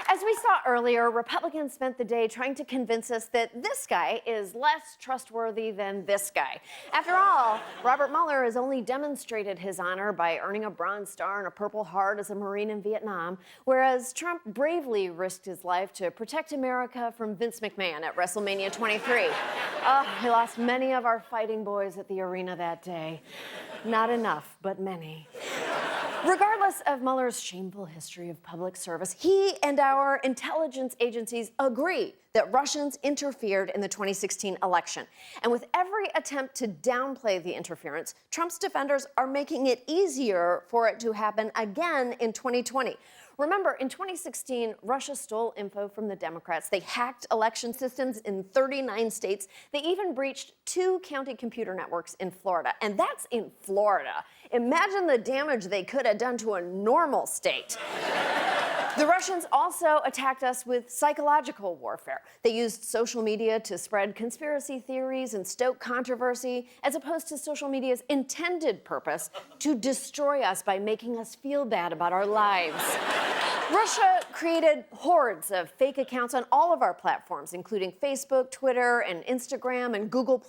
As we saw earlier, Republicans spent the day trying to convince us that this guy is less trustworthy than this guy. After all, Robert Mueller has only demonstrated his honor by earning a Bronze Star and a Purple Heart as a Marine in Vietnam, whereas Trump bravely risked his life to protect America from Vince McMahon at WrestleMania 23. He lost many of our fighting boys at the arena that day. Not enough, but many. Regardless of Mueller's shameful history of public service, he and our intelligence agencies agree that Russians interfered in the 2016 election. And with every attempt to downplay the interference, Trump's defenders are making it easier for it to happen again in 2020. Remember, in 2016, Russia stole info from the Democrats. They hacked election systems in 39 states. They even breached 2 county computer networks in Florida. And that's in Florida. Imagine the damage they could have done to a normal state. The Russians also attacked us with psychological warfare. They used social media to spread conspiracy theories and stoke controversy, as opposed to social media's intended purpose to destroy us by making us feel bad about our lives. Russia created hordes of fake accounts on all of our platforms, including Facebook, Twitter, and Instagram, and Google+,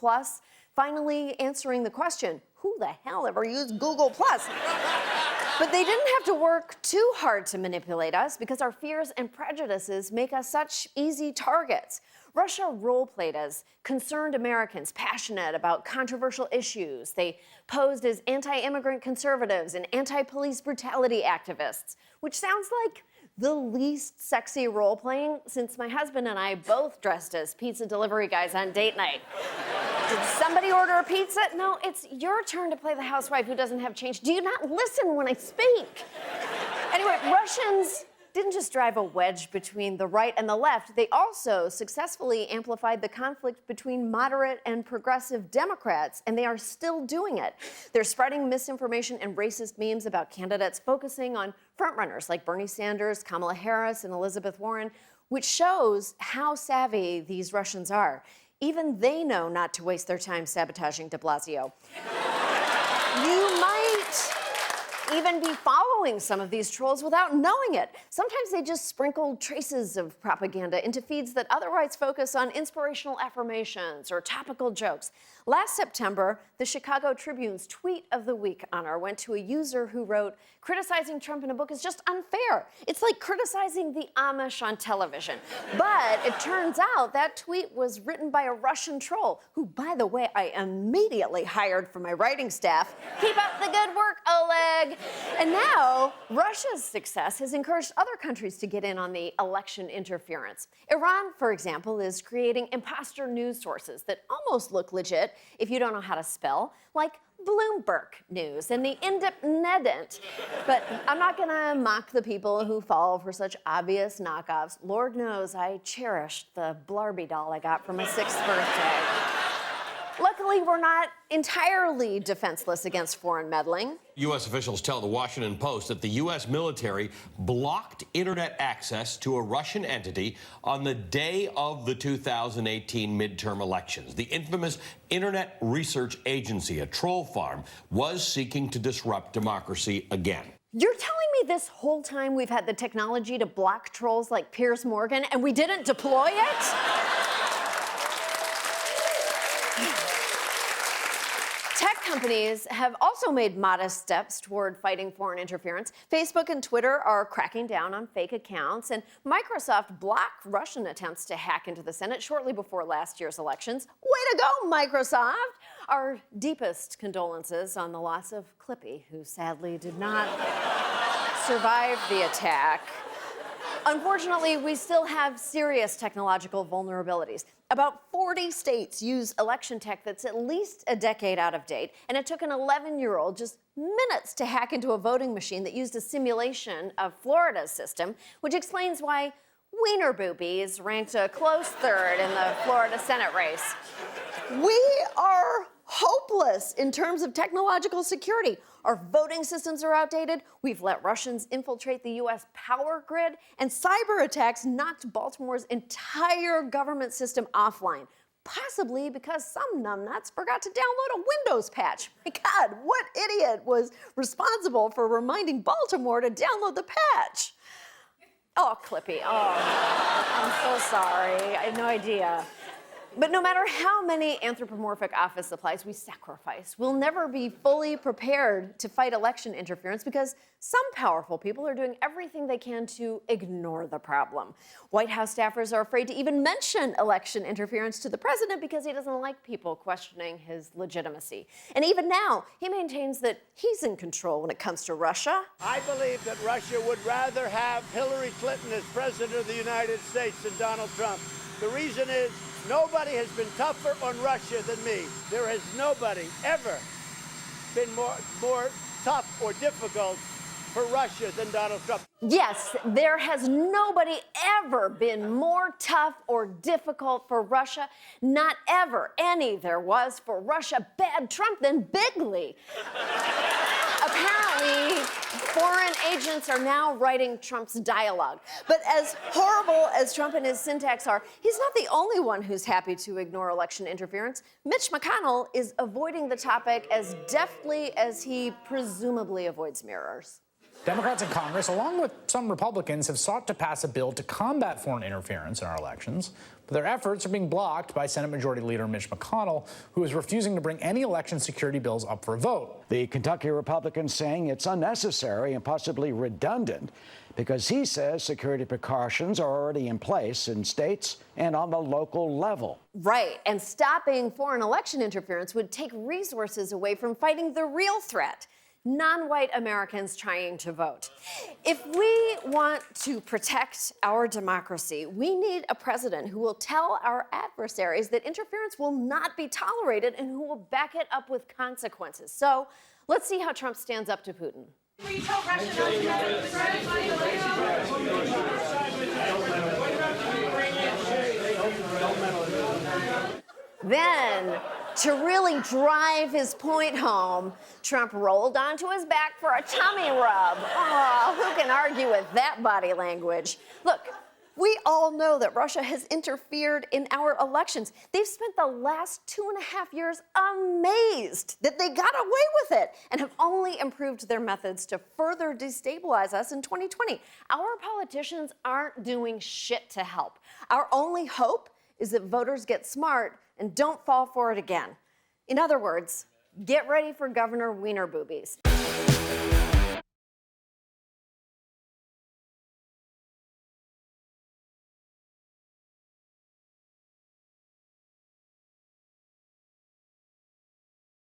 finally answering the question, who the hell ever used Google+? But they didn't have to work too hard to manipulate us because our fears and prejudices make us such easy targets. Russia role-played as concerned Americans passionate about controversial issues. They posed as anti-immigrant conservatives and anti-police brutality activists, which sounds like the least sexy role-playing since my husband and I both dressed as pizza delivery guys on date night. Did somebody order a pizza? No, it's your turn to play the housewife who doesn't have change. Do you not listen when I speak? Anyway, Russians didn't just drive a wedge between the right and the left. They also successfully amplified the conflict between moderate and progressive Democrats, and they are still doing it. They're spreading misinformation and racist memes about candidates, focusing on frontrunners like Bernie Sanders, Kamala Harris, and Elizabeth Warren, which shows how savvy these Russians are. Even they know not to waste their time sabotaging de Blasio. You might even be following some of these trolls without knowing it. Sometimes they just sprinkle traces of propaganda into feeds that otherwise focus on inspirational affirmations or topical jokes. Last September, the Chicago Tribune's Tweet of the Week honor went to a user who wrote, "Criticizing Trump in a book is just unfair. It's like criticizing the Amish on television." But it turns out that tweet was written by a Russian troll, who, by the way, I immediately hired for my writing staff. Keep up the good work, Oleg. And now, Russia's success has encouraged other countries to get in on the election interference. Iran, for example, is creating imposter news sources that almost look legit if you don't know how to spell, like Bloomberg News and the Independent. But I'm not gonna mock the people who fall for such obvious knockoffs. Lord knows I cherished the Barbie doll I got for my 6th birthday. Luckily, we're not entirely defenseless against foreign meddling. U.S. officials tell the Washington Post that the U.S. military blocked internet access to a Russian entity on the day of the 2018 midterm elections. The infamous Internet Research Agency, a troll farm, was seeking to disrupt democracy again. You're telling me this whole time we've had the technology to block trolls like Piers Morgan and we didn't deploy it? Tech companies have also made modest steps toward fighting foreign interference. Facebook and Twitter are cracking down on fake accounts, and Microsoft blocked Russian attempts to hack into the Senate shortly before last year's elections. Way to go, Microsoft! Our deepest condolences on the loss of Clippy, who sadly did not survive the attack. Unfortunately, we still have serious technological vulnerabilities. About 40 states use election tech that's at least a decade out of date, and it took an 11-year-old just minutes to hack into a voting machine that used a simulation of Florida's system, which explains why Wiener Boobies ranked a close 3rd in the Florida Senate race. We are hopeless in terms of technological security. Our voting systems are outdated. We've let Russians infiltrate the U.S. power grid, and cyber attacks knocked Baltimore's entire government system offline, possibly because some numbnuts forgot to download a Windows patch. My God, what idiot was responsible for reminding Baltimore to download the patch? Oh, Clippy. Oh, I'm so sorry. I had no idea. But no matter how many anthropomorphic office supplies we sacrifice, we'll never be fully prepared to fight election interference because some powerful people are doing everything they can to ignore the problem. White House staffers are afraid to even mention election interference to the president because he doesn't like people questioning his legitimacy. And even now, he maintains that he's in control when it comes to Russia. I believe that Russia would rather have Hillary Clinton as president of the United States than Donald Trump. The reason is nobody has been tougher on Russia than me. There has nobody ever been more tough or difficult for Russia than Donald Trump. Yes, there has nobody ever been more tough or difficult for Russia. Not ever any there was for Russia bad Trump than bigly. Apparently, foreign agents are now writing Trump's dialogue. But as horrible as Trump and his syntax are, he's not the only one who's happy to ignore election interference. Mitch McConnell is avoiding the topic as deftly as he presumably avoids mirrors. Democrats in Congress, along with some Republicans, have sought to pass a bill to combat foreign interference in our elections, but their efforts are being blocked by Senate Majority Leader Mitch McConnell, who is refusing to bring any election security bills up for a vote. The Kentucky Republican saying it's unnecessary and possibly redundant because he says security precautions are already in place in states and on the local level. Right, and stopping foreign election interference would take resources away from fighting the real threat: non-white Americans trying to vote. If we want to protect our democracy, we need a president who will tell our adversaries that interference will not be tolerated and who will back it up with consequences. So let's see how Trump stands up to Putin. Then, to really drive his point home, Trump rolled onto his back for a tummy rub. Oh, who can argue with that body language? Look, we all know that Russia has interfered in our elections. They've spent the last 2.5 years amazed that they got away with it and have only improved their methods to further destabilize us in 2020. Our politicians aren't doing shit to help. Our only hope is that voters get smart and don't fall for it again. In other words, get ready for Governor Wiener Boobies.